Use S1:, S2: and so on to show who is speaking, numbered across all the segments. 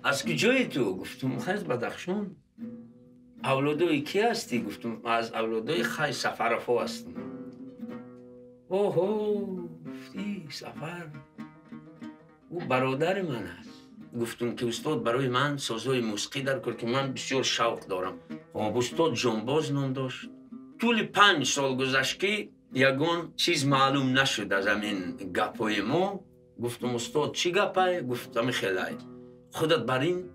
S1: از کجایی تو؟ گفتم از بدخشان. اولادای کی هستی؟ گفتم از اولادای خی سفرافا هستم. اوه گفتی سفر او برادر من است. گفتم که استاد برای من سازهای موسیقی در کار که من بسیار شوق دارم. استاد جانباز نام داشت. طول 5 سال گذشت که یگان چیز معلوم نشد از همین گپای ما. گفتم استاد چی گپه؟ گفتم خیلی خودت بر این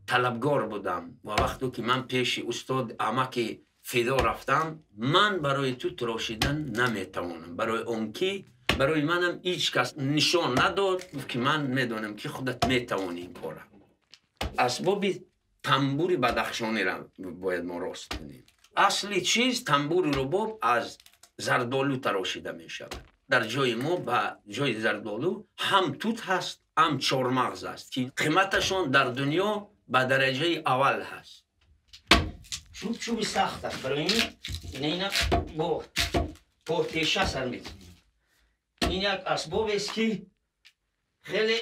S1: طلبگار بودم و وقتی که من پیش استاد عمک فدا رفتم من برای تو تراشیدن نمیتوانم. برای اون که برای منم هیچ کس نشان نداد که من میدونم که خودت میتوانی این کار. اسباب تنبور بدخشانی را باید ما راست کنیم. اصلی چیز تنبور رباب از زردالو تراشیده می شود. در جای ما به جای زردالو هم توت هست هم چارمغز است که قیمتشان در دنیا به درجه اول هست. چوب سخت است برای این با پرتیشه سر می‌زنیم. این یک اسباب است که خیلی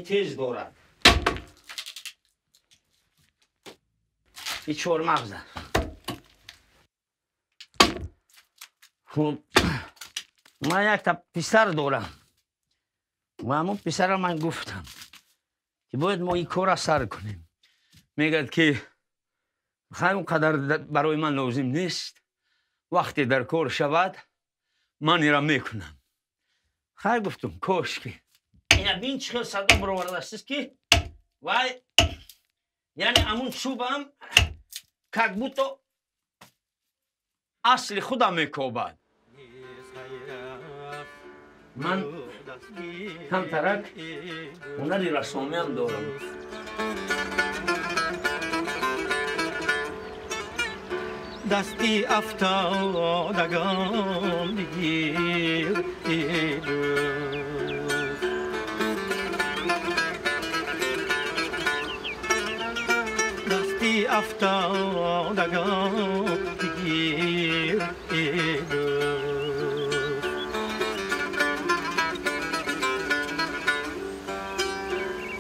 S1: تیز دارد. این چارمغز است. خب من یک تا پسر دارم و همون پسر من گفتم که باید ما این کار را سر کنیم. میگد که خیلی اونقدر برای من لازم نیست، وقتی در کار شود من این را میکنم. خیلی گفتم کاش که این بین چخیل صدا برآورده است که وای یعنی همون چوب هم как будто اصل خودم میکوبد. من هم ترک هنری رسامی هم دارم.
S2: دستی افتادگان بگیر دستی افتادگان بگیر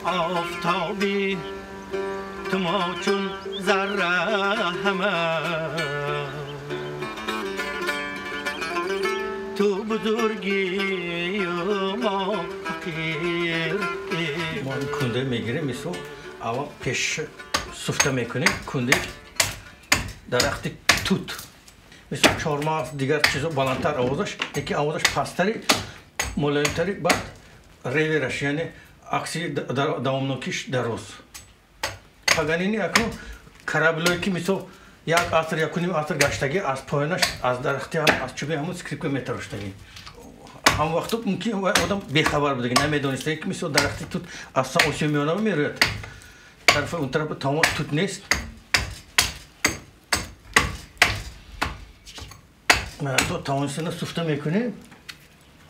S2: آفتابی تو ما چون ذره همه تو بزرگی و ما فقیر. ما این کنده میگیریم میسو اول پیش سفته میکنیم کنده درخت توت مثل چهارمغز دیگر چیزا بلندتر آوازش یکی آوازش پستری ملایمتری بعد ریورش یعنی عکسی دوامناکیش دراز. پاگانینی اکنون کرابلوی که مثل یک عصر یا کنیم عصر گشتگی از پایانش از درختی هم از چوبی همون سکریپک میتراشتگی. هم وقتا ممکن آدم بیخبر بودگی نمیدونسته که مثل درختی توت از ساوسی میانه میروید. طرف اون طرف تمام توت نیست. تو تمامشون سفته میکنیم.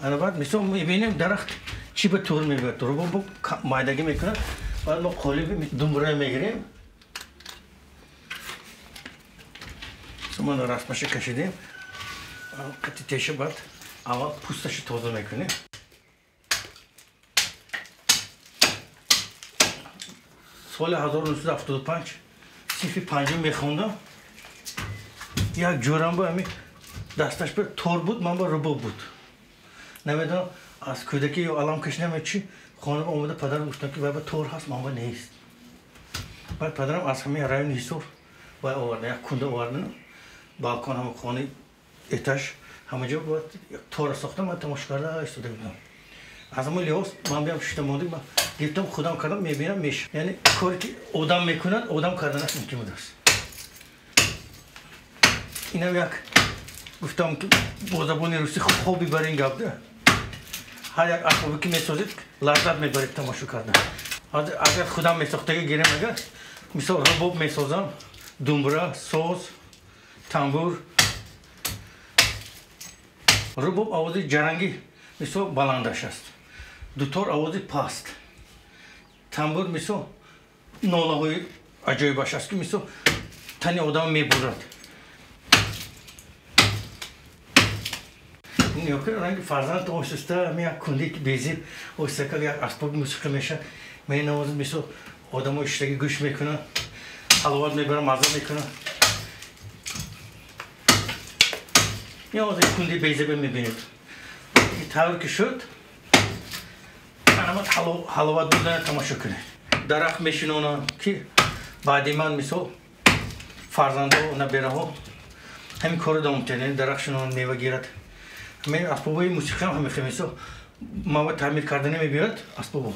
S2: انا بعد مثل میبینیم درخت چی به طور میگوید رو با مایدگی میکنه. بعد ما قالیب دنبره میگیریم. ما رسمش کشیدیم. قطعی تیشه بعد اول پوستش تازه میکنیم. سال 1975 صیف 5 میخوندم. یک جورم با همین دستش به تور بود من با رباب بود. نمیدونم از کودکی یا علام کشیدم چی خانم آمده پدرم گفتن که بابا تور هست ماما نیست. بعد پدرم از همین رای نیسور با آورده یک کنده آورده بالکن هم خانه اتش همه جا باید تور ساختم من تماش کرده ایستاده بودم. از همون لحاظ من بیام شده ماندیم من گفتم خودم کردم میبینم میشه. یعنی کاری که آدم میکنن آدم کردنش ممکن بود است. اینم یک گفتم که با زبان روسی خوبی برای این گپ ده. هر یک اسبابی که میسازید لذت میبرید تماشا کردن. اگر خودم میساختگی گیرم اگر مثل رباب میسازم دنبره، ساز، تنبور. رباب آوازی جرنگی مثل بلندش است. دوتار آوازی پاست. تنبور مثل ناله های عجایبش است که مثل تنی آدم میبرد. yok ki farzand oluştursa mi kundik bezip o sakal ya asbab musika meşe men namazın miso adamı işteki güç mekunu halvat me bara mazza mekunu ya o kundi bezip mi benim tavır ki şut anamat halvat bundan tamaşa kune darak meşin ona ki badiman miso farzanda ona beraho hem koridom tene darak şunun meyve girat मैं अस्पबोई मुसिका हमें खमेसो मावा तामीर करने में बियत अस्पबो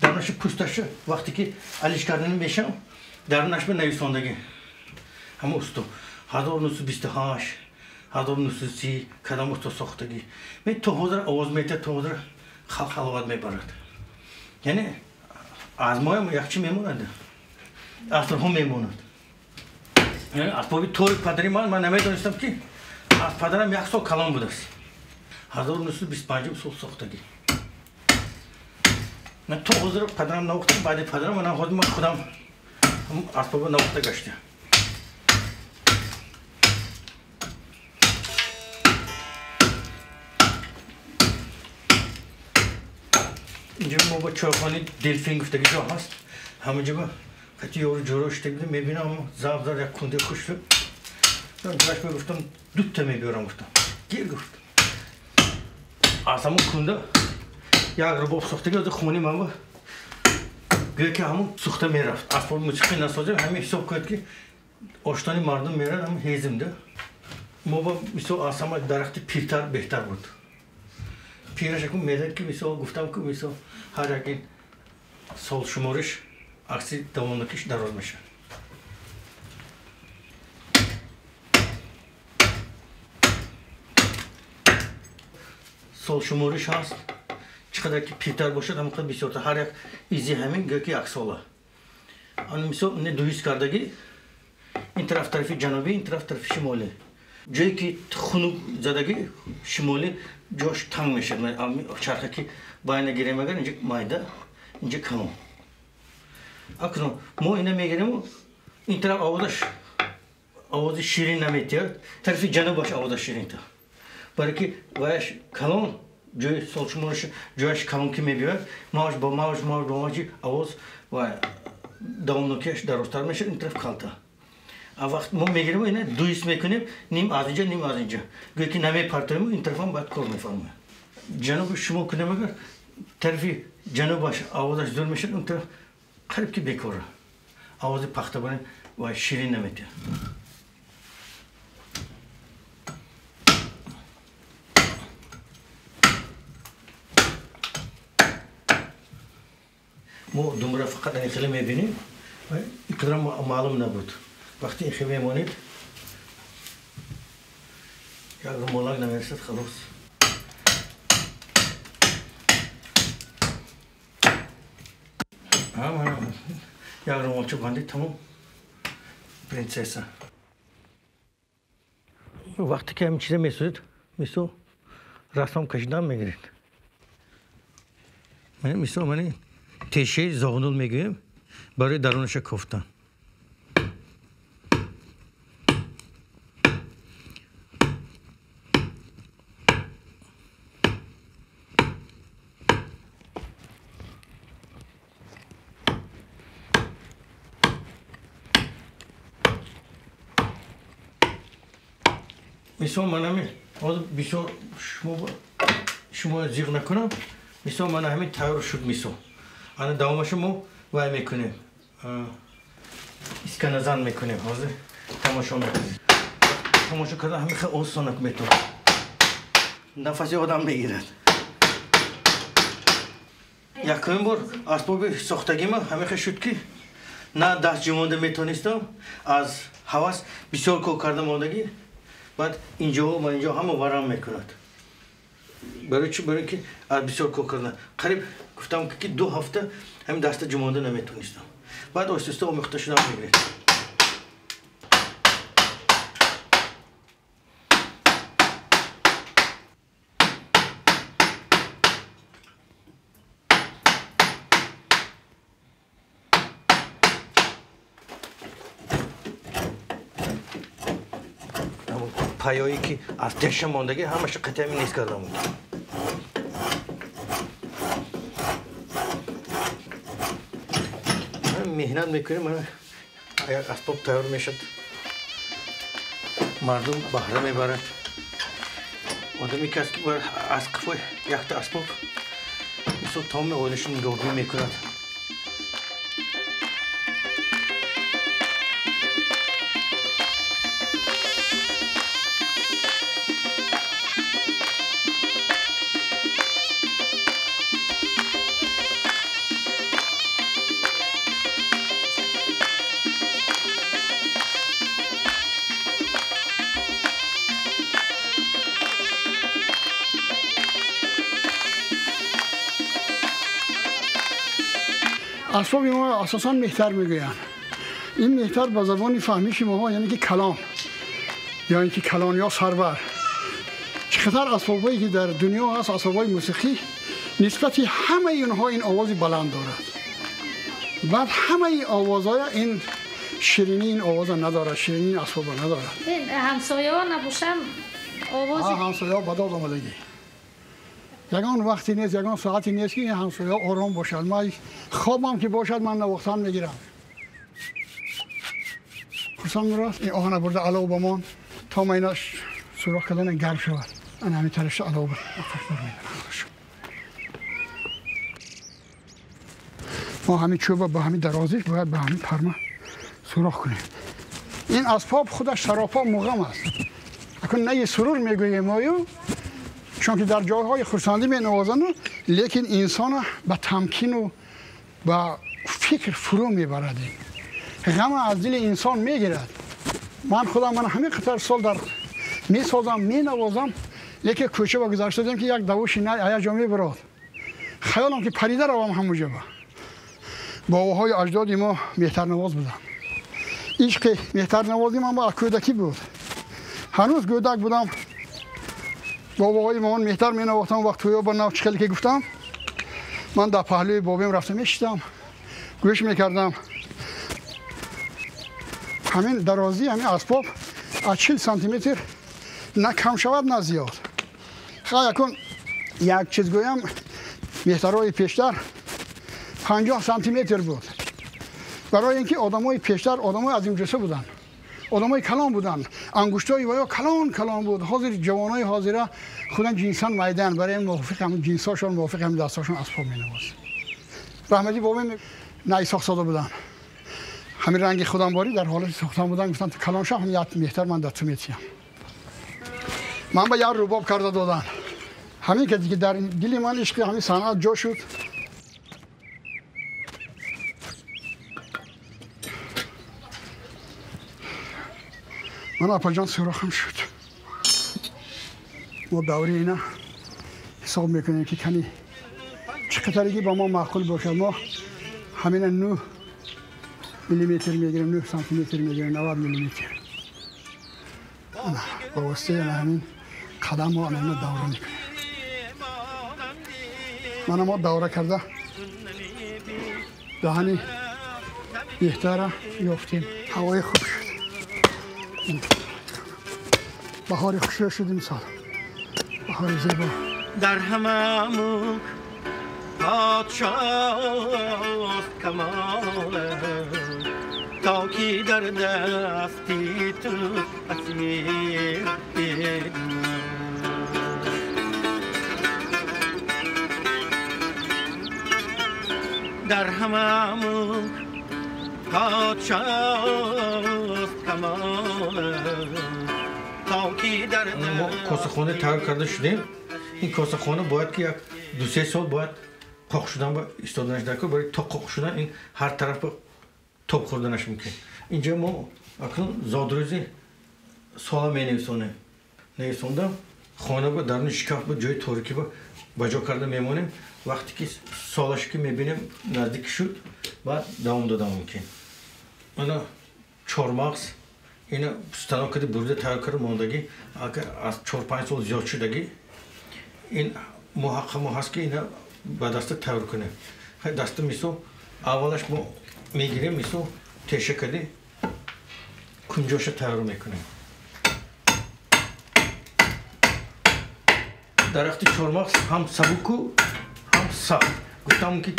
S2: दारनाश पुस्ताश वक्त की अलिश करने में बेशम दारनाश में नई सोंदगी हम उस्तो हादोर नुसु बिस्तहाश हादोर नुसु सी कदम उस्तो सोख्तगी मैं तो होदर आवाज में तो होदर खालवाद में बरत यानी आजमाया याक्ची मेमोनद आस्तर हम मेमोनद यानी अस्पबी थोड़ी पदरी मान नमे तो इस्तेम की पदरा में याक्सो कलम बुदस Hazır nusu biz bacım sol soktaki. Ne to hazır padram nokta badi padram ana hodma kudam asbaba nokta geçti. Cem bu çorbanı delfin güfteki cahas. Hamı cem katı yoru joroş tekli mebina ama zavzar yakkunde kuştu. Ben başka güftem dütte mi görüyorum güftem. Gel güftem. Asamın kunda ya robot sohte gözü khuni mama göke hamı suhta mera asbab musiqi nasıl hem hesap koydu ki oştani mardım mera ama hezimde moba miso asama darakti pirtar behtar buldu piraşaku merak ki miso guftam ki miso harakin sol shumorish aksi davomli ish darozmish sol shumorish hast çıkadaki pirtar boşa tam kadar bir şey orta harak izi hemen göki aksola ani miso ne duyus kardagi in taraf tarafı canubi in taraf tarafı şimali Joki khunuk zadagi şimali josh tang meşer men ami çarkaki bayana giremegan ince mayda ince kamu akno mo ine megeremo in taraf avazı şirin nametiyar tarafı canı baş avazı şirin ta Barki vaş kalon Joy solçumuş Josh kalon kimi biyor maaş avaz vay davamlı keş darostar meşer in taraf kalta A vakt mo megeremo ine duyus mekune nim azınca göki name partörümü in tarafan bat kolme farmı Canı şumo kunemegar tarafı canı baş avazı zulmeşer in taraf qarib ki bekora avazı paxta bana vay şirin nameti مو دمرة فقط أنا خليهم يبيني يقدروا معلوم نبود وقتي خليهم يمونيت يا مولاك نمرسات خلاص يا رمال شوف عندي تمام برنسيسة وقت كم چیز میسو رسم کشیدن میگیرید من میسو منی تشه زغنول میگیم برای درونش کوفتن میسو منمی از بیشتر شما زیغ نکنم میسو من همین تایر شد میسو آن دامشمو وای میکنیم اسکنازان میکنیم حاضر تماشا میکنیم تماشا کردن همین خیلی آسانک میتون نفسی آدم بگیرد یکم بار اسباب ساختگی ما همین خیلی شد که نه دست جمونده میتونستم از حواس بسیار کار کردم آدگی بعد اینجا همه ورم میکند برای که از بسیار کار کردن قریب گفتم که 2 هفته هم دست جمونده نمیتونستم بعد آهسته آموخته شدم میگرد پایایی که از تش ماندگی همش قطعی نیست کردم. مهنت میکنیم من اگر اسباب تیار میشد مردم بهره میبرد آدمی کسی که باید از قفای یک تا اسباب مثل تمام آینشون نگاهی میکند.
S3: اسباب ما اساساً مهتر میگویند. این مهتر با زبان فهمیش ما یعنی که کلان یا اینکه کلان یا سرور. چقدر اسبابایی که در دنیا هست اسبابای موسیقی نسبت همه اینها این آوازی بلند دارد. بعد همه این آوازهای این شیرینی این آواز نداره، شیرینی اسباب نداره.
S4: این همسایه ها نباشم آوازی
S3: همسایه ها بداد آمدگی. یگان وقتی نیست یگان ساعتی نیست که این همسایه آرام باشد. من خوابم که باشد من نواختن میگیرم. خصوصا میراست این آهن برده علاو بمان تا ما اینا سوراخ کردن گرم شود. این همین ترش علاو برده. ما همین چوب با همین درازیش باید به همین پرمه سوراخ کنیم. این اسباب خودش سراپا مغم است. اکن نه سرور میگوییم مایو چون که در جاهای خرسندی می نوازند لیکن انسان به تمکین و به فکر فرو میبرد. غم از دل انسان میگیرد. من خودم همین قطر سال در میسازم می نوازم لیکن کوچه با گذاشته دادم که یک دوش نه آیا جا میبرد. خیالم که پریده روم همونجا با باباهای اجداد ما مهتر نواز بودن. عشق مهتر نوازی من با کودکی بود. هنوز کودک بودم باباهای مامان مهتر می نواختم وقت توی با نو چخلی که گفتم من در پهلوی بابیم رفتم میشتم گوش میکردم. همین درازی همین اسباب از 40 سانتی متر نه کم شود نه زیاد. خیلی کن یک چیز گویم مهترهای پیشتر 50 سانتی متر بود. برای اینکه آدمای پیشتر آدمای عظیم جثه بودن. آدمای کلان بودن. انگشتای ویا کلان بود. حاضر جوانای حاضره خودن جنسان میدن برای موافق هم جنساشون موافق هم دستاشون اسباب مینواز. رحمتی بابا نه ساخته بودن. همین رنگ خودم باری در حالت ساختن بودن گفتن کلان شه هم یاد مهتر من در تو میتیم. من با یار رباب کرده دادن. همین که دیگه در دل من عشق همین صنعت جا شد. من اپاجان سوراخم شد. ما دوری اینا حساب میکنیم که کنی چقدرگی با ما معقول باشد. ما همین 9 میلیمتر میگیریم 9 سانتی متر میگیریم 90 میلیمتر. با واسطه همین قدم ما همین دوره میکنیم. من ما دوره کرده دهانی بهتره یافتیم. هوای خوب شد. بهار خوشی شدیم سال. بهار زیبا.
S2: در هممون پادشاست کمال تا کی در دستی تو اسیر در هممون پادشاست کمال تا کی در ما کاسه خانه تیار کرده شدیم. این کاسه خانه باید که یک 2-3 سال باید قاق شدن با ایستادنش در کار برای تا قاق شدن این هر طرف توپ خوردنش میکنه. اینجا ما اکنون زادروزی سال می نویسوندم خانه با درون شکاف با جای تاریکی با بجا کرده میمونیم. وقتی که سالش که میبینیم نزدیک شد بعد دوام دادم میکنیم. اینا چهارمغز اینا ستنا کده برده تیار کرده ماندگی اگر از 4-5 سال زیاد شدگی این محقق ما هست که اینا با دست تیار کنه. خیلی دست میسو اولش ما میگیریم میسو تشه کده کنجاش تیار میکنیم. درخت چهارمغز هم سبک و هم سخت. گفتم که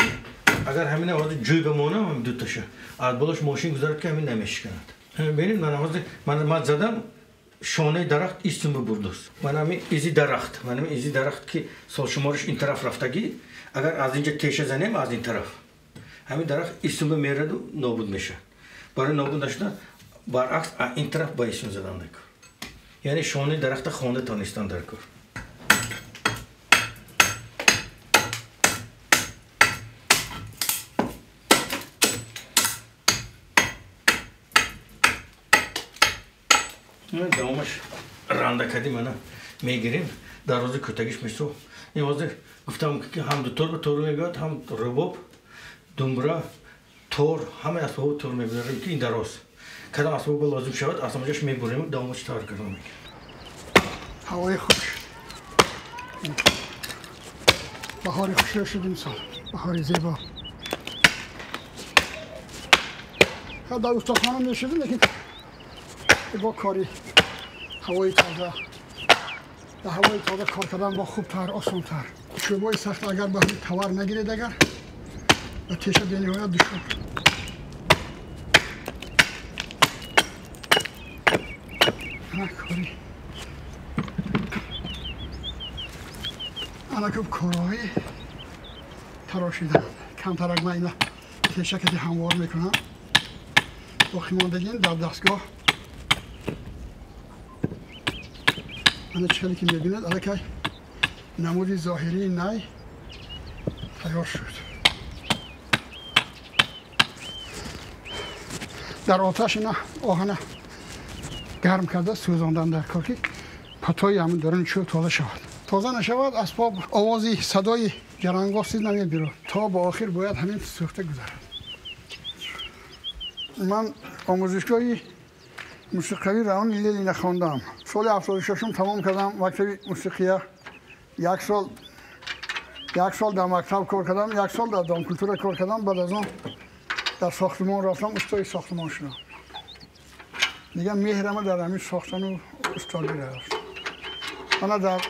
S2: اگر همین آواز جوی بمونه هم دو تاشه. از بالاش ماشین گذارد که همین نمیشکند. ببینید من زدم شانه درخت ایستون بردست. من همین ایزی درخت که سال شمارش این طرف رفتگی اگر از اینجا تیشه زنیم از این طرف همین درخت ایستون میرد و نابود میشه. برای نابود نشدن برعکس این طرف با ایستون زدن نکن. یعنی شانه درخت خانده تانستان در کار. دوامش رنده کردی منم میگیریم در روز کتگیش میشو. این واسه گفتم که هم دو تور میگاد هم رباب دنبره تور همه اسباب تور میبریم که این دراز کدام اسباب لازم شود اصلا جاش میبریم دوامش تار کردم میگه.
S3: هوای خوش بهار خوش را شدیم سال بهار زیبا در استخانه میشدیم لیکن با کاری هوای تازه در هوای تازه کار کردن با خوبتر آسانتر. چوبای سخت اگر به همین تور نگیرید اگر و تیشه به نهایت دشوار. کاری انا که کارهای تراشیدن کمتر اگر من اینا تیشه که هموار میکنم باقی ماندگین در دستگاه من چکلی که میبیند الکی نمود ظاهری نای تیار شد. در آتش اینا آهن گرم کرده سوزاندن در کار که پتوی همون دارن چوب تازه شود. تازه نشود اسباب آوازی صدای جرانگاه سیز نمیاد بیرون تا با آخر باید همین سوخته گذارد. من آموزشگاهی موسیقی روان لیلی نخواندم. سال 76 تمام کردم مکتب موسیقیه. یک سال در مکتب کار کردم، یک سال در دام کلتور کار کردم. بعد از اون در ساختمان رفتم استاد ساختمان شدم. دیگه مهرم در همین ساختن و استادی رفت. من در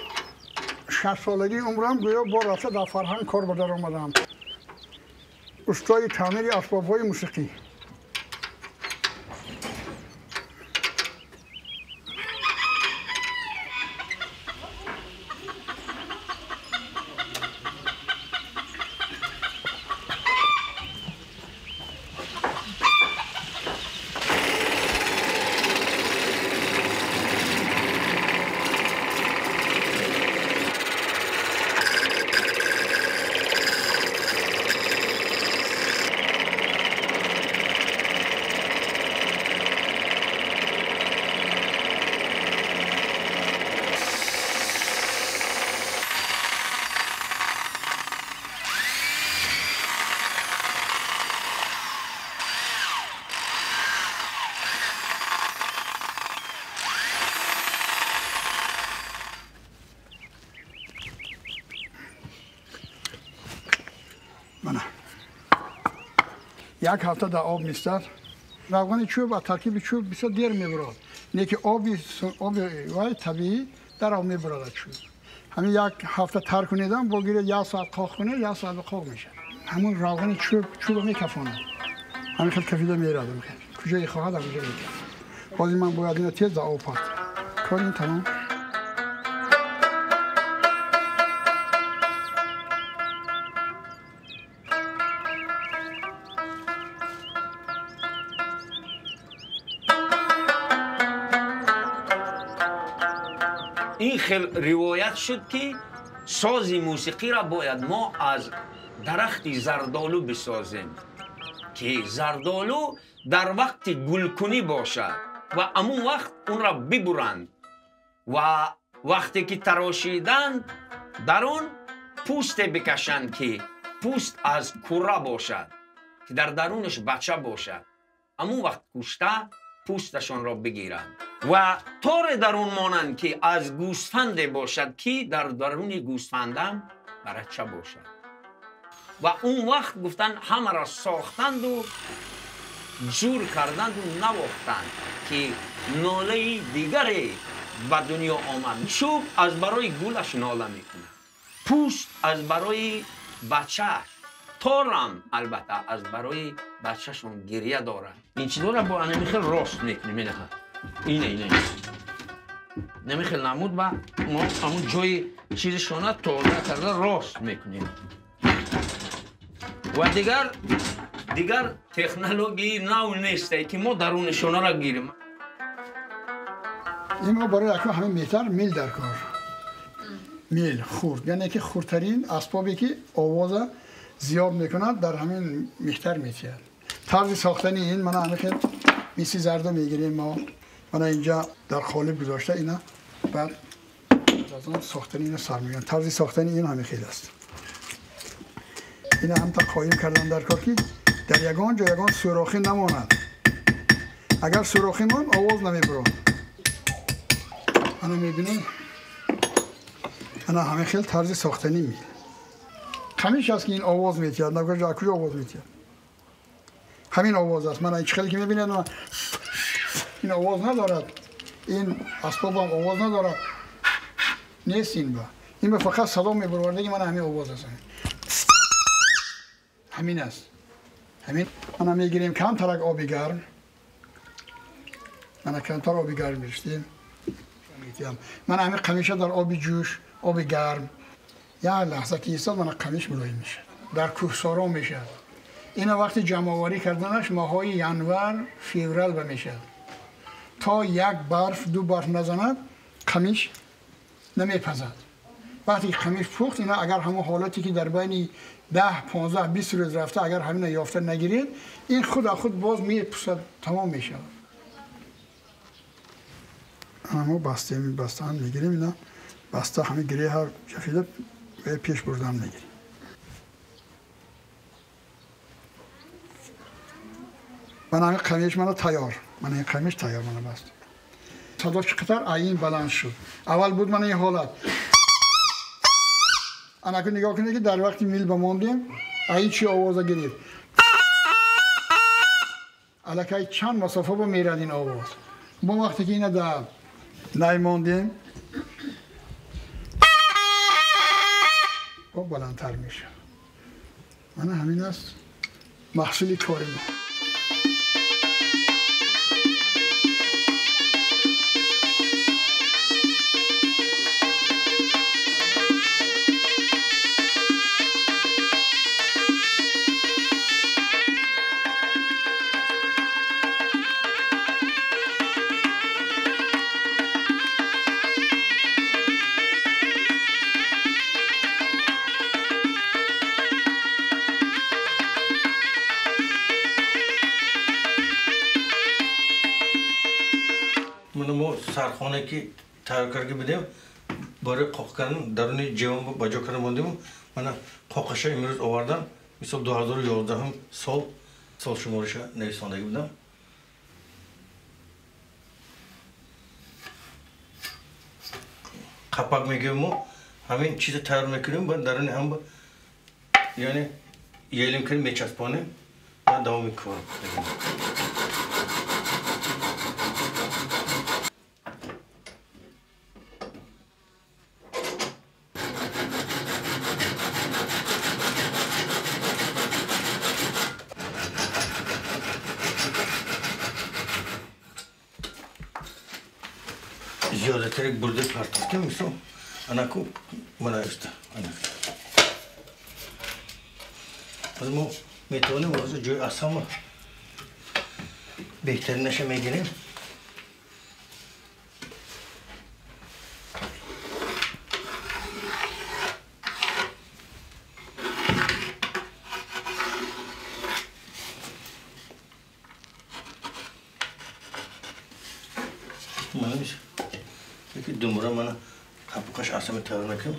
S3: 60 سالگی عمرم گویا با رفته در فرهنگ کار به در آمدم. استاد تعمیر اسباب‌های موسیقی. یک هفته در آب میستد. روغن چوب و ترکیب چوب بسیار دیر میبرد. نه که آب وای طبیعی در آب میبرد چوب. همین یک هفته تر کنیدم با گیره یک ساعت قاق کنه یک ساعت قاق میشه. همون روغن چوب میکفونه. همین خیلی کفیده میرد میکنه. کجای خواهد کجا میکنه. بازی من باید اینو تیز در آب پات. کار این تمام.
S1: این خیلی روایت شد که ساز موسیقی را باید ما از درخت زردالو بسازیم که زردالو در وقت گلکنی باشد و امون وقت اون را ببرند و وقتی که تراشیدن در اون پوست بکشند که پوست از کوره باشد که در درونش بچه باشد. امون وقت کشته پوستشان را بگیرند و طور درون مانند که از گوسفند باشد که در درون گوسفندم بچه باشد و اون وقت گفتن همه را ساختند و جور کردند و نواختند که ناله دیگری به دنیا آمد. چوب از برای گلش ناله میکنه، پوست از برای بچهش، تارم البته از برای بچهشون گریه داره. این چیزا را با نمیخل راست میکنیم. اینه نمیخل نمود و ما همون جای چیزشونه تازه کرده راست میکنیم. و دیگر تکنولوژی نو نیسته که ما درونشونه را گیریم.
S3: این ما برای اکنون همه میتر میل در کار. میل خورد، یعنی که خردترین اسبابی که آواز زیاد میکند در همین میختر میتید. طرز ساختنی این من همه خیلی میسی زرده میگیریم ما. من اینجا در خالب گذاشته اینا، بعد از اون ساختنی اینا سر میگن. طرز ساختنی این همه خیلی است. اینا هم تا قایم کردن در کار که در یگان جا یگان سوراخی نماند. اگر سوراخی ماند آواز نمیبرد. انا میبینیم انا همه خیلی طرز ساختنی میگه. همیش هست که این آواز میتید، نگاه کجا آواز میتید. همین آواز است. من هیچ خیلی که میبینید این آواز ندارد، این اسباب هم آواز ندارد، نیست این با. این به فقط صدا میبرورده که من همین آواز هستم. همین است. همین. من میگیریم کم ترک آبی گرم. من کمتر آبی گرم میشتیم. من همین قمیشه در آبی جوش، آبی گرم. یا لحظه که ایستاد من قمیش ملایم میشه. در کوهسارا میشه. اینا وقتی جمع آوری کردنش ماهای ینور فیورال بمیشه. تا یک برف دو برف نزند قمیش نمیپزد. وقتی قمیش پخت اینا اگر همون حالتی که در بین 10 15 20 روز رفته اگر همین یافته نگیرید این خود باز میپسد، تمام میشه. اما بسته میگیریم اینا بسته همه گریه هر جفیده به پیش بردن میگیریم. من همین قمیش منو تیار. من این قمیش تیار منو بست. صدا چقدر عین بلند شد. اول بود من این حالت. انا که نگاه کنید که در وقتی میل بماندیم این چی آواز گرفت. الکی چند مسافه با میرد این آواز. ما وقتی که اینا در نیماندیم با بلندتر میشه. من همین است محصولی کاری ما.
S2: سرخانه که تیار کرده بودیم برای قاق کردن درون جیوان باجا کرده بودیم. من قاقش امروز آوردم. مثل 2011 هم سال شمارش نویسندگی بودم. قپق میگیم ما همین چیز تیار میکنیم بعد درون هم یعنی یلیم کنیم میچسبانیم و دوام میکنیم. زیادتر برده پرتاب کنم مثل انکو منایسته. از ما میتونیم از جای اصلا بهترینش میگیریم. منمیشه یکی دنباله من قپقش اصلا تیار نکنم.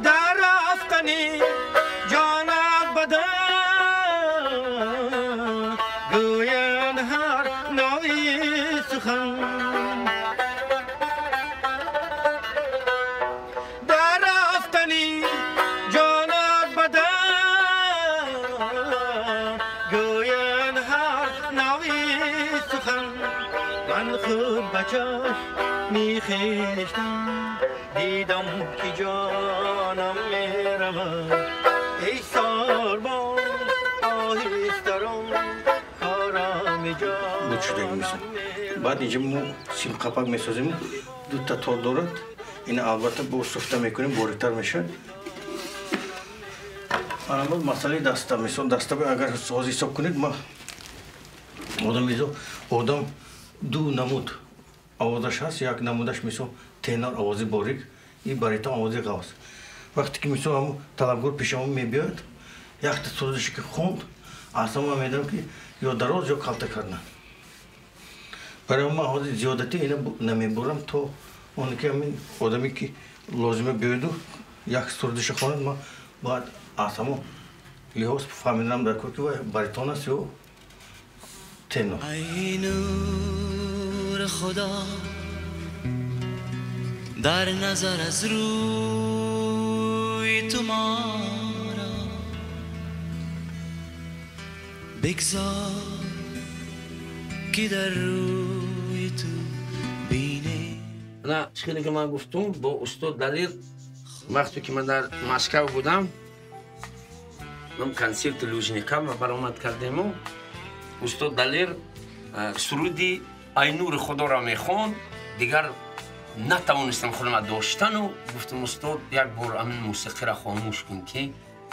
S2: در افغانی جان بدن گوین هر نوعی سخن ناوی سخن من خوب بچش میخیشتم دیدم که جانم میرود ای ساربان آهسترم کارم جانم بعد اینجا مو سیم قپک میسازیم دو تا تار دارد این البته با سفته میکنیم باریکتر میشه اما مسئله دسته میسون دسته اگر ساز حساب کنید ما آدم دو نمود آوازش هست یک نمودش میسون تنار آوازی باریک این باریتون آوازی قوس وقتی که میسون همون طلبگور پیش همون میبیاد یک تا سازشی که خوند اصلا من میدونم که یا دراز یا کلته کردن برای من آوازی زیادتی اینه نمیبرم تا اون که همین آدمی که لازمه بیادو یک سازش خوند ما باید اصلا لحاظ فهمیدم در کور که باریتون است یا تنور
S5: ای نور خدا در نظر از روی تو ما را بگذار که در روی تو بینه
S1: نه چیزی که من گفتم با استاد دلیر وقتی که من در مسکو بودم من کنسرت لوژنیکا و برآمد کردیم و استاد دلیر سرودی ای نور خدا را میخوان دیگر نتوانستم خودم داشتن و گفتم استاد یک بار همین موسیقی را خاموش کن که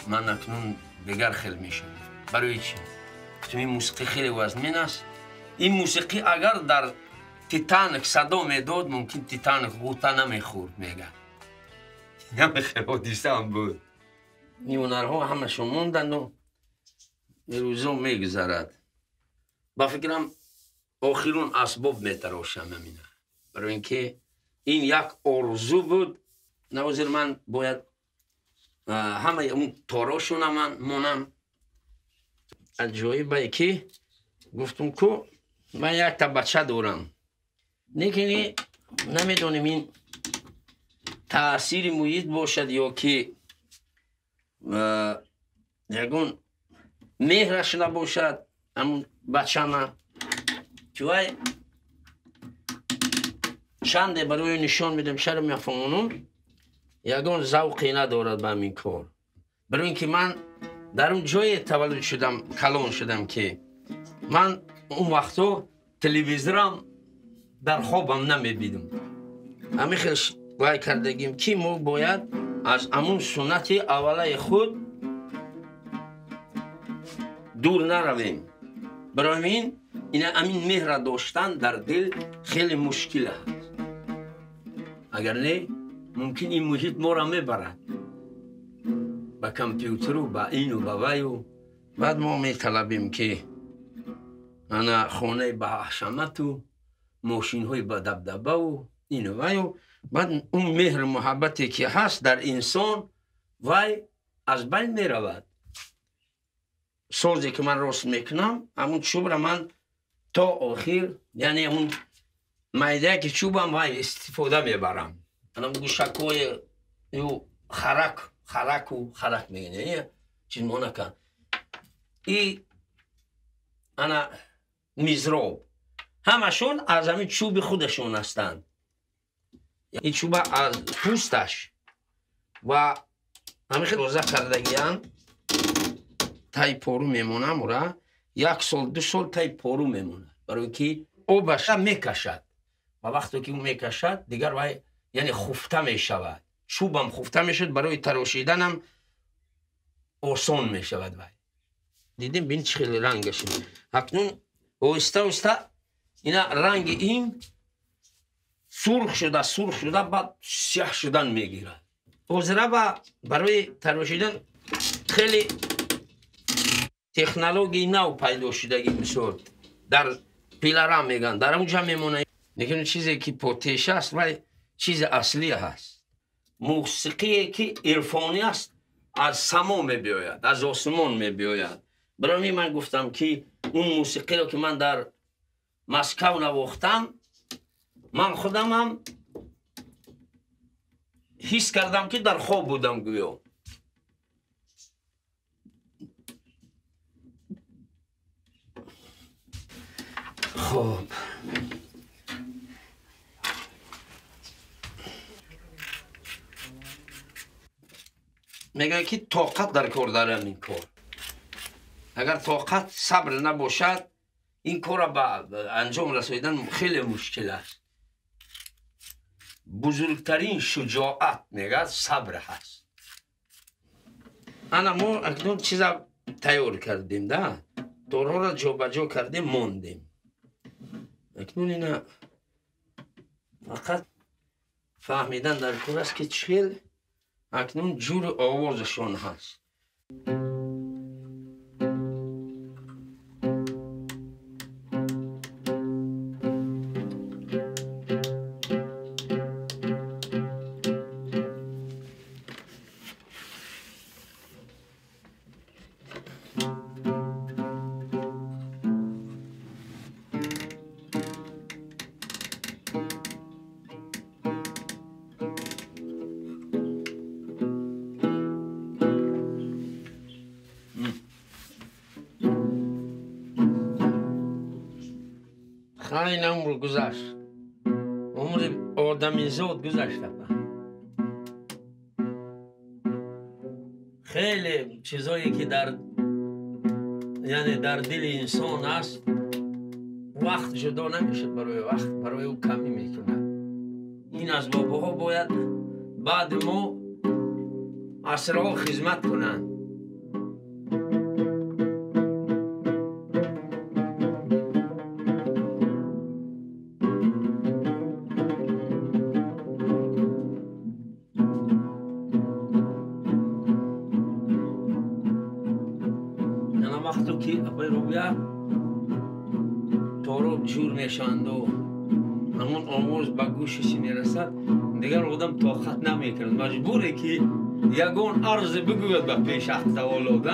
S1: من اکنون دیگر خیلی میشم برای چی؟ گفتم این موسیقی خیلی وزمین است این موسیقی اگر در تیتانیک صدا میداد ممکن تیتانیک غوطه نمیخورد میگه همه خیلی حادثه هم بود این هنرها همشون موندن و روزا میگذرد با فکرم آخرون اسباب میتراشم همینه برای اینکه این یک آرزو بود نوزیر من باید همه اون تاراشون من مونم از جایی به که گفتم که من یک تا بچه دارم لیکن نمیدونم این تأثیر محیط باشد یا که یکون مهرش نباشد همون بچه من چوهای چنده برای نشان میدم چرا میفهمونم یکون ذوقی ندارد به همین کار برای اینکه من در اون جای تولد شدم کلان شدم که من اون وقتا تلویزیونم در خوابم نمیبیدم همین خیلی وای کردگیم که ما باید از همون سنت اوله خود دور نرویم برای این همین مهر داشتن در دل خیلی مشکل است اگر نه ممکن این محیط ما را میبرد با کامپیوتر و با این و با وی و بعد ما میطلبیم که انا خانه با حشمت و ماشین های با دبدبه و این و وی و بعد اون مهر محبتی که هست در انسان وی از بین میرود سازی که من راست میکنم همون چوب را من تا آخر یعنی همون مایده که چوبم وی استفاده میبرم انا گوشک های خرک میگنه چیز ما نکن ای انا میزراب همشون از همین چوب خودشون هستند این چوب از پوستش و همین خیلی روزه کردگیان تای پارو میمونم را یک سال دو سال تای پارو میمونه برای که آبش میکشد و وقتی که اون میکشد دیگر وای یعنی خفته میشود چوبم خفته میشد برای تراشیدنم آسان میشود وای دیدیم بین چه خیلی رنگش اکنون آهسته اینا رنگ این سرخ شده بعد سیاه شدن میگیرد حاضره برای تراشیدن خیلی تکنولوژی نو پیدا شدگی مثل در پیلرام میگن در اونجا میمونه لیکن چیزی که پوتش است ولی چیز اصلی هست موسیقی که عرفانی است از سما میبیاید از آسمان میبیاید برای من گفتم که اون موسیقی رو که من در مسکو نواختم من خودم هم حس کردم که در خواب بودم گویا خب میگه که طاقت در کار دارم این کار. اگر طاقت صبر نباشد این کار را به انجام رسوندن خیلی مشکل است. بزرگترین شجاعت میگه صبر هست. انا ما اکنون چیزا تیار کردیم ده، دورها را جا به جا کردیم موندیم. اکنون اینا فقط فهمیدن در کار است که چهل اکنون جور آوازشان هست. خیلی عمر گذشت، عمر آدمی زاد گذشته. خیلی چیزایی که در دل انسان هست وقت جدا نمیشه، برای وقت برای او کمی میکنه. این از باباها باید بعد ما عصرها خدمت کنند. وقتی که روبیا تارو جور میشند و همون آواز به گوشش میرسد، دیگر آدم طاقت نمیکند، مجبوره که یگان عرض بگوید به پیش اختوالات.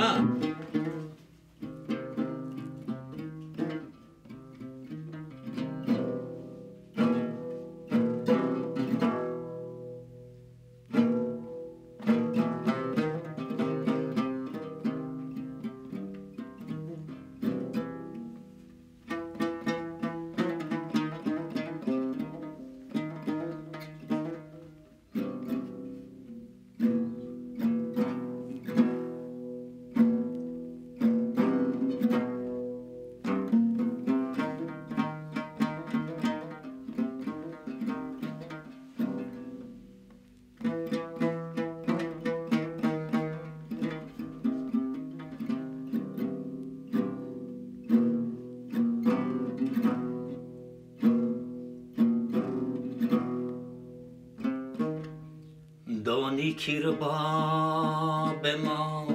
S1: دانی که رباب ما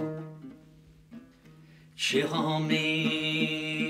S1: چه ها می